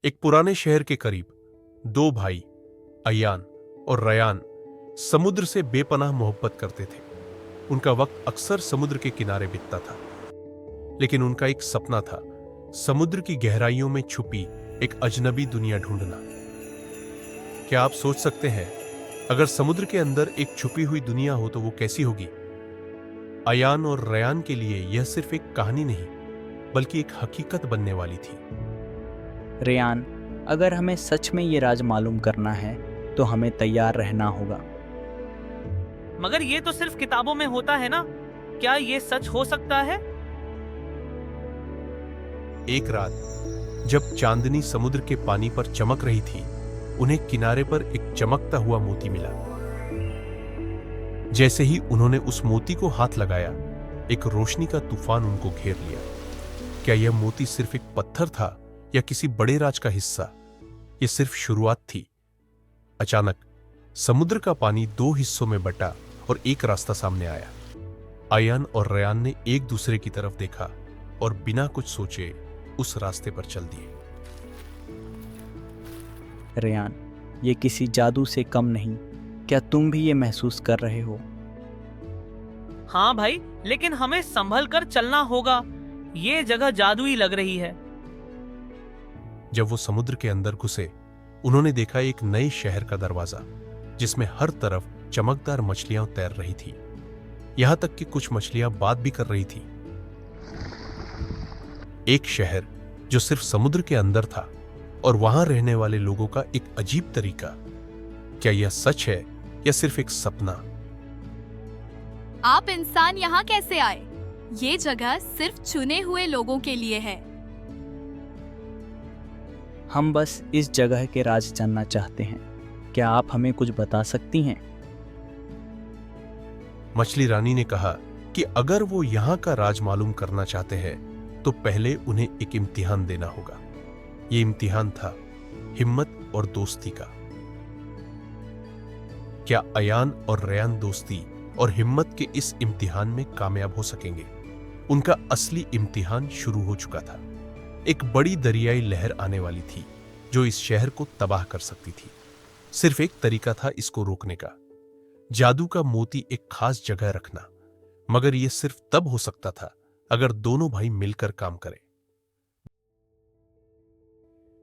एक पुराने शहर के करीब दो भाई अयान और रयान समुद्र से बेपनाह मोहब्बत करते थे। उनका वक्त अक्सर समुद्र के किनारे बीतता था, लेकिन उनका एक सपना था, समुद्र की गहराइयों में छुपी एक अजनबी दुनिया ढूंढना। क्या आप सोच सकते हैं, अगर समुद्र के अंदर एक छुपी हुई दुनिया हो तो वो कैसी होगी? अयान और रयान के लिए यह सिर्फ एक कहानी नहीं, बल्कि एक हकीकत बनने वाली थी। रेयान, अगर हमें सच में ये राज मालूम करना है तो हमें तैयार रहना होगा। मगर ये तो सिर्फ किताबों में होता है ना, क्या ये सच हो सकता है? एक रात जब चांदनी समुद्र के पानी पर चमक रही थी, उन्हें किनारे पर एक चमकता हुआ मोती मिला। जैसे ही उन्होंने उस मोती को हाथ लगाया, एक रोशनी का तूफान उनको घेर लिया। क्या यह मोती सिर्फ एक पत्थर था या किसी बड़े राज का हिस्सा? यह सिर्फ शुरुआत थी। अचानक समुद्र का पानी दो हिस्सों में बटा और एक रास्ता सामने आया। अयान और रयान ने एक दूसरे की तरफ देखा और बिना कुछ सोचे उस रास्ते पर चल दिए। रेयान, ये किसी जादू से कम नहीं। क्या तुम भी ये महसूस कर रहे हो? हाँ भाई, लेकिन हमें संभल कर चलना होगा। ये जगह जादुई लग रही है। जब वो समुद्र के अंदर घुसे, उन्होंने देखा एक नए शहर का दरवाजा, जिसमें हर तरफ चमकदार मछलियां तैर रही थी। यहां तक कि कुछ मछलियां बात भी कर रही थी। एक शहर जो सिर्फ समुद्र के अंदर था, और वहां रहने वाले लोगों का एक अजीब तरीका। क्या यह सच है या सिर्फ एक सपना? आप इंसान यहाँ कैसे आए? ये जगह सिर्फ चुने हुए लोगों के लिए है। हम बस इस जगह के राज जानना चाहते हैं। क्या आप हमें कुछ बता सकती हैं? मछली रानी ने कहा कि अगर वो यहां का राज मालूम करना चाहते हैं तो पहले उन्हें एक इम्तिहान देना होगा। ये इम्तिहान था हिम्मत और दोस्ती का। क्या अयान और रयान दोस्ती और हिम्मत के इस इम्तिहान में कामयाब हो सकेंगे? उनका असली इम्तिहान शुरू हो चुका था। एक बड़ी दरियाई लहर आने वाली थी जो इस शहर को तबाह कर सकती थी। सिर्फ एक तरीका था इसको रोकने का, जादू का मोती एक खास जगह रखना। मगर यह सिर्फ तब हो सकता था अगर दोनों भाई मिलकर काम करें।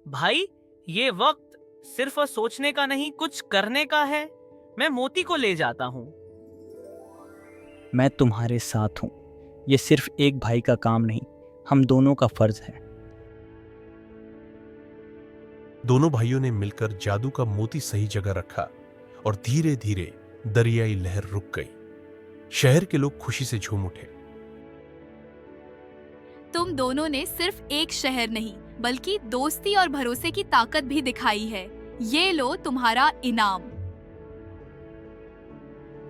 भाई, ये वक्त सिर्फ सोचने का नहीं, कुछ करने का है। मैं मोती को ले जाता हूँ। मैं तुम्हारे साथ हूँ। ये सिर्फ एक भाई का काम नहीं, हम दोनों का फर्ज है। दोनों भाइयों ने मिलकर जादू का मोती सही जगह रखा और धीरे धीरे दरियाई लहर रुक गई। शहर के लोग खुशी से झूम उठे। तुम दोनों ने सिर्फ एक शहर नहीं, बल्कि दोस्ती और भरोसे की ताकत भी दिखाई है। ये लो तुम्हारा इनाम।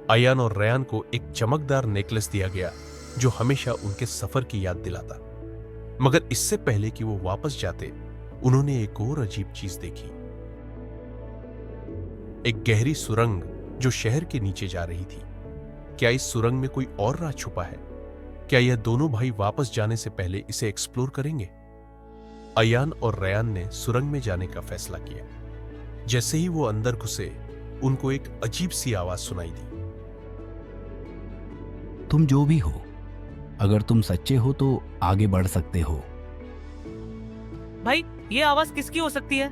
अयान और रयान को एक चमकदार नेकलेस दिया गया जो हमेशा उनके सफर की याद दिलाता। मगर इससे पहले कि वो वापस जाते, उन्होंने एक और अजीब चीज देखी। एक गहरी सुरंग जो शहर के नीचे जा रही थी। क्या इस सुरंग में कोई और राज छुपा है? क्या यह दोनों भाई वापस जाने से पहले इसे एक्सप्लोर करेंगे? अयान और रयान ने सुरंग में जाने का फैसला किया। जैसे ही वो अंदर घुसे, उनको एक अजीब सी आवाज सुनाई दी। तुम जो भी हो, अगर तुम सच्चे हो तो आगे बढ़ सकते हो। भाई, ये आवाज किसकी हो सकती है?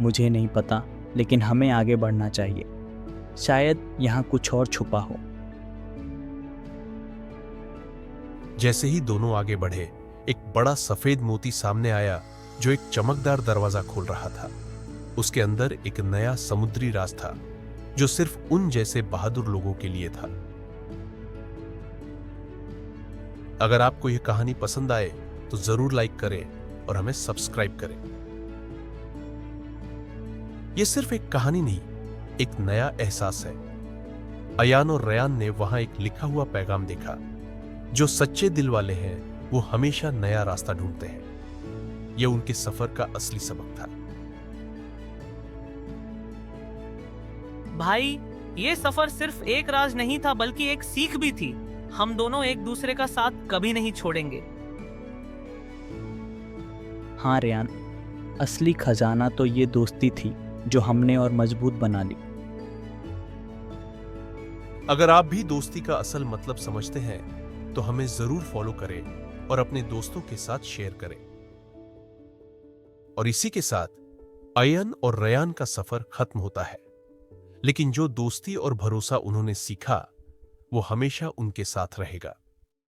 मुझे नहीं पता, लेकिन हमें आगे बढ़ना चाहिए। शायद यहाँ कुछ और छुपा हो। जैसे ही दोनों आगे बढ़े, एक बड़ा सफेद मोती सामने आया जो एक चमकदार दरवाजा खोल रहा था। उसके अंदर एक नया समुद्री राज था जो सिर्फ उन जैसे बहादुर लोगों के लिए था। अगर आपको यह कहानी पसंद आए तो जरूर लाइक करें और हमें सब्सक्राइब करें। यह सिर्फ एक कहानी नहीं, एक नया एहसास है। अयान और रयान ने वहां एक लिखा हुआ पैगाम देखा, जो सच्चे दिल वाले हैं वो हमेशा नया रास्ता ढूंढते हैं। यह उनके सफर का असली सबक था। भाई, ये सफर सिर्फ एक राज नहीं था, बल्कि एक सीख भी थी। हम दोनों एक दूसरे का साथ कभी नहीं छोड़ेंगे। हाँ रेयान, असली खजाना तो ये दोस्ती थी जो हमने और मजबूत बना ली। अगर आप भी दोस्ती का असल मतलब समझते हैं तो हमें जरूर फॉलो करें और अपने दोस्तों के साथ शेयर करें। और इसी के साथ अयन और रयान का सफर खत्म होता है, लेकिन जो दोस्ती और भरोसा उन्होंने सीखा वो हमेशा उनके साथ रहेगा।